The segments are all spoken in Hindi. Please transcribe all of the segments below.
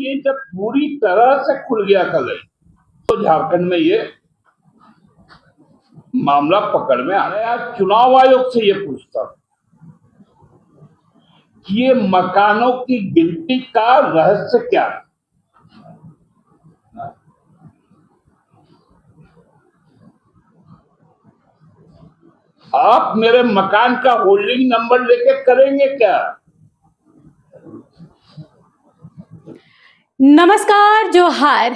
ये जब पूरी तरह से खुल गया कल तो झारखंड में ये मामला पकड़ में आ रहा है। चुनाव आयोग से ये पूछता कि ये मकानों की गिनती का रहस्य क्या है। आप मेरे मकान का होल्डिंग नंबर लेके करेंगे क्या? नमस्कार, जोहार।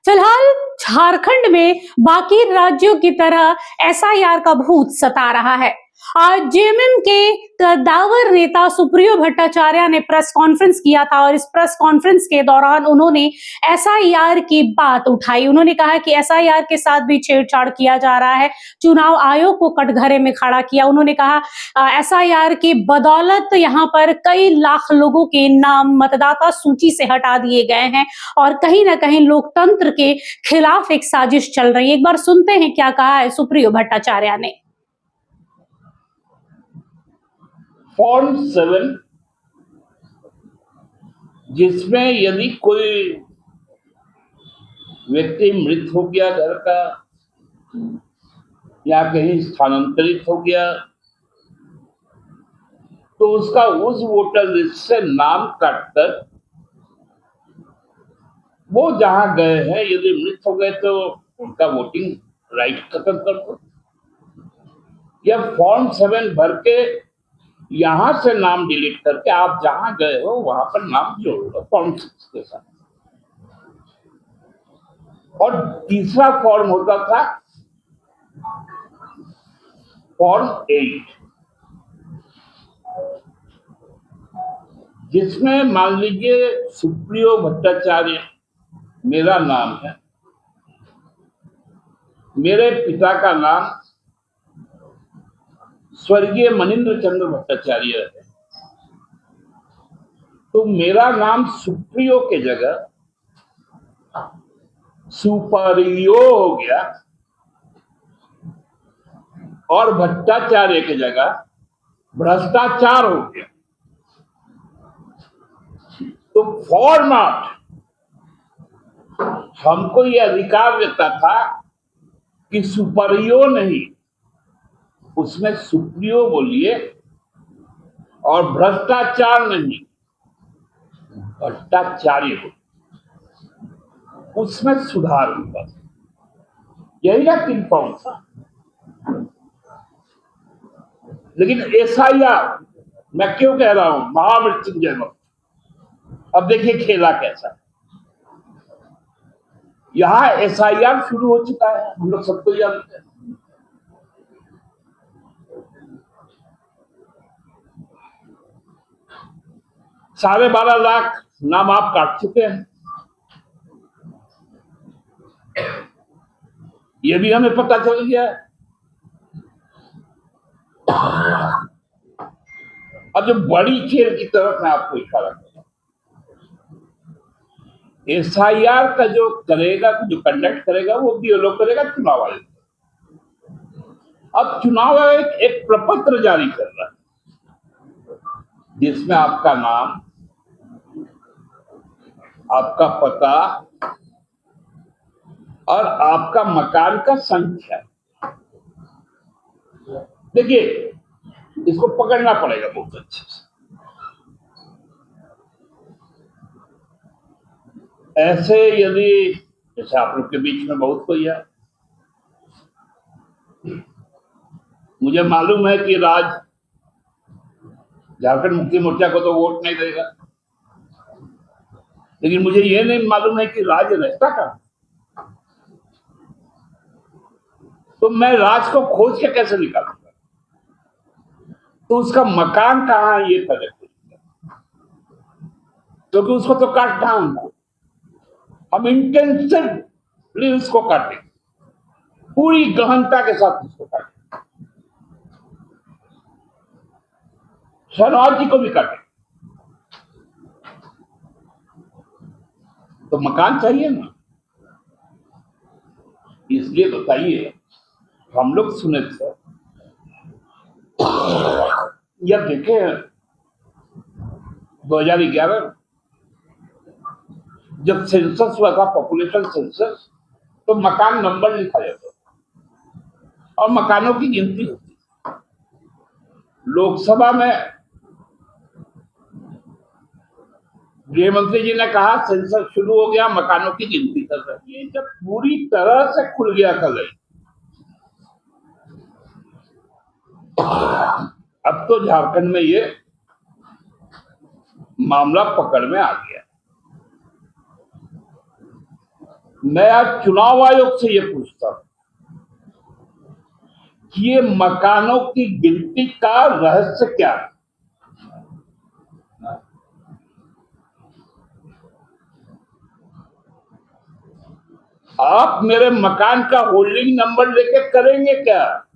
फिलहाल झारखंड में बाकी राज्यों की तरह एसआईआर का भूत सता रहा है। आज जेएमएम के कद्दावर नेता सुप्रियो भट्टाचार्य ने प्रेस कॉन्फ्रेंस किया था और इस प्रेस कॉन्फ्रेंस के दौरान उन्होंने एसआईआर की बात उठाई। उन्होंने कहा कि एसआईआर के साथ भी छेड़छाड़ किया जा रहा है, चुनाव आयोग को कटघरे में खड़ा किया। उन्होंने कहा एसआईआर की बदौलत यहाँ पर कई लाख लोगों के नाम मतदाता सूची से हटा दिए गए हैं और कहीं ना कहीं लोकतंत्र के खिलाफ एक साजिश चल रही है। एक बार सुनते हैं क्या कहा है सुप्रियो भट्टाचार्य ने। फॉर्म 7 जिसमें यदि कोई व्यक्ति मृत हो गया घर का या कहीं स्थानांतरित हो गया तो उसका उस वोटर लिस्ट से नाम काटकर वो जहां गए हैं, यदि मृत हो गए तो उनका वोटिंग राइट खत्म कर दो, या फॉर्म 7 भर के यहां से नाम डिलीट करके आप जहां गए हो वहां पर नाम जोड़ दो फॉर्म 6 के साथ। और तीसरा फॉर्म होता था फॉर्म 8 जिसमें मान लीजिए सुप्रियो भट्टाचार्य मेरा नाम है, मेरे पिता का नाम स्वर्गीय मनिंद्र चंद्र भट्टाचार्य है, तो मेरा नाम सुप्रियो के जगह सुपरियो हो गया और भट्टाचार्य की जगह भ्रष्टाचार हो गया। तो फॉर्मेट हमको ये अधिकार देता था कि सुपरियो नहीं, उसमें सुप्रियो बोलिए, और भ्रष्टाचार नहीं, भट्टाचार्य बोलिए, उसमें सुधार होगा। यही ना 3 फॉर्म था। लेकिन एसआईआर मैं क्यों कह रहा हूं महामृत्युंजय मंत्र, अब देखिए खेला कैसा। यहां एसआईआर शुरू हो चुका है, हम लोग सबको जानते हैं। साढ़े 12 लाख नाम आप काट चुके हैं, ये भी हमें पता चल गया है। अब जो बड़ी खेल की तरफ मैं आपको इशारा कर रहा हूं, एसआईआर का जो करेगा, जो कंडक्ट करेगा वो बीएलओ करेगा, चुनाव आयोग। अब चुनाव आयोग एक प्रपत्र जारी कर रहा है जिसमें आपका नाम, आपका पता और आपका मकान का संख्या। देखिए इसको पकड़ना पड़ेगा बहुत अच्छे से। ऐसे यदि जैसे आप लोग के बीच में बहुत कोई है, मुझे मालूम है कि राज झारखंड मुक्ति मोर्चा को तो वोट नहीं देगा, लेकिन मुझे यह नहीं मालूम है कि राज रहता कहां। तो मैं राज को खोज के कैसे निकालूंगा? तो उसका मकान कहां है ये पहले खोजूंगा, क्योंकि उसको तो काटना है। हम इंटेंसिवली उसको काटें, पूरी गहनता के साथ उसको काटें, शहनाज जी को भी काटें। तो मकान चाहिए ना, इसलिए बताइए हम लोग सुने थे या देखे 2011 जब सेंसस हुआ था, पॉपुलेशन सेंसस, तो मकान नंबर लिखा जाता था और मकानों की गिनती होती। लोकसभा में गृह मंत्री जी ने कहा सेंसस शुरू हो गया, मकानों की गिनती कर रहे हैं। ये जब पूरी तरह से खुल गया कल, अब तो झारखंड में ये मामला पकड़ में आ गया। मैं आज चुनाव आयोग से ये पूछता हूं कि ये मकानों की गिनती का रहस्य क्या है? आप मेरे मकान का होल्डिंग नंबर लेके करेंगे क्या?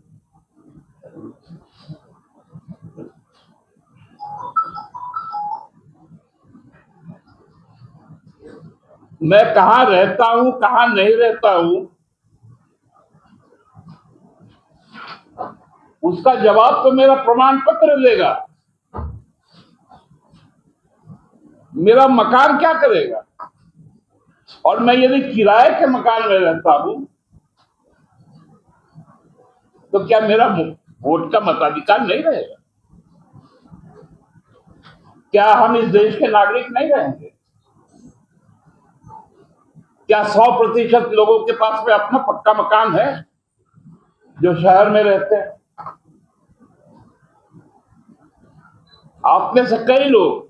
मैं कहां रहता हूं, कहां नहीं रहता हूं, उसका जवाब तो मेरा प्रमाण पत्र देगा। मेरा मकान क्या करेगा? और मैं यदि किराए के मकान में रहता हूं तो क्या मेरा वोट का मताधिकार नहीं रहेगा? क्या हम इस देश के नागरिक नहीं रहेंगे? क्या 100% लोगों के पास में अपना पक्का मकान है जो शहर में रहते हैं? आप में से कई लोग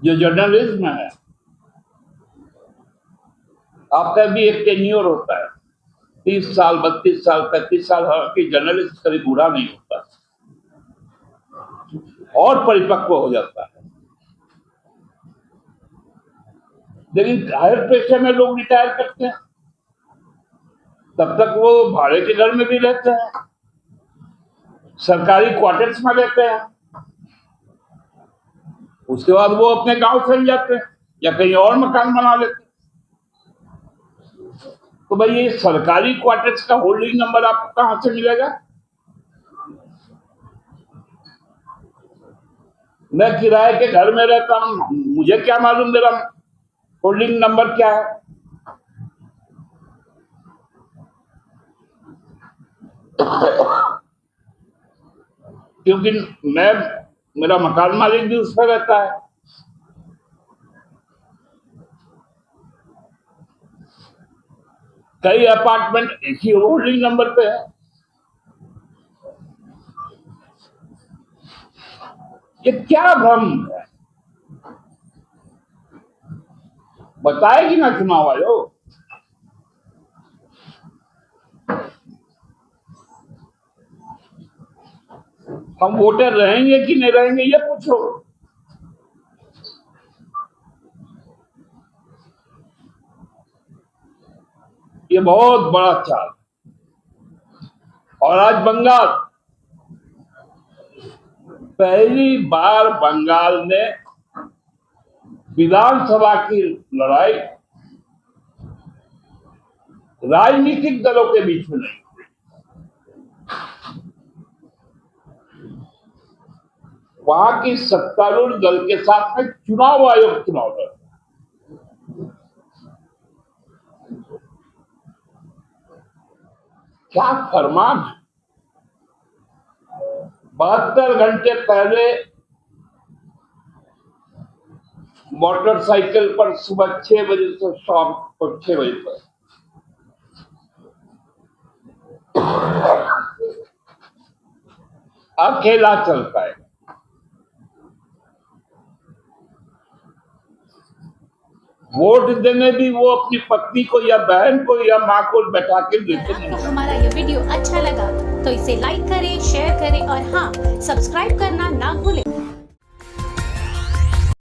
जो जर्नलिज्म में है, आपका भी एक टेन्योर होता है 30 साल, 32 साल, 35 साल, कि जर्नलिस्ट कभी बूढ़ा नहीं होता और परिपक्व हो जाता है। लेकिन हर पेशे में लोग रिटायर करते हैं, तब तक वो भाड़े के घर में भी रहते हैं, सरकारी क्वार्टर्स में रहते हैं, उसके बाद वो अपने गांव चल जाते हैं या कहीं और मकान बना लेते हैं। तो भाई ये सरकारी क्वार्टर्स का होल्डिंग नंबर आपको कहां से मिलेगा? मैं किराए के घर में रहता हूं, मुझे क्या मालूम मेरा होल्डिंग नंबर क्या है? क्योंकि मेरा मकान मालिक भी उस पर रहता है। कई अपार्टमेंट एक ही होल्डिंग नंबर पे है। ये क्या भ्रम है? बताएगी ना चुनाव आयोग। हम वोटर रहेंगे कि नहीं रहेंगे ये पूछो। ये बहुत बड़ा चाल। और आज बंगाल, पहली बार बंगाल ने विधानसभा की लड़ाई राजनीतिक दलों के बीच में नहीं, वहां की सत्तारूढ़ दल के साथ में चुनाव आयोग चुनाव लड़। क्या फरमान है? 72 घंटे पहले मोटरसाइकिल पर सुबह 6 बजे से शाम को 6 बजे तक अकेला चलता है। वोट देने भी वो अपनी पत्नी को या बहन को या माँ को बैठा के देते नहीं। आपको हमारा ये वीडियो अच्छा लगा तो इसे लाइक करें, शेयर करें और हाँ, सब्सक्राइब करना ना भूलें।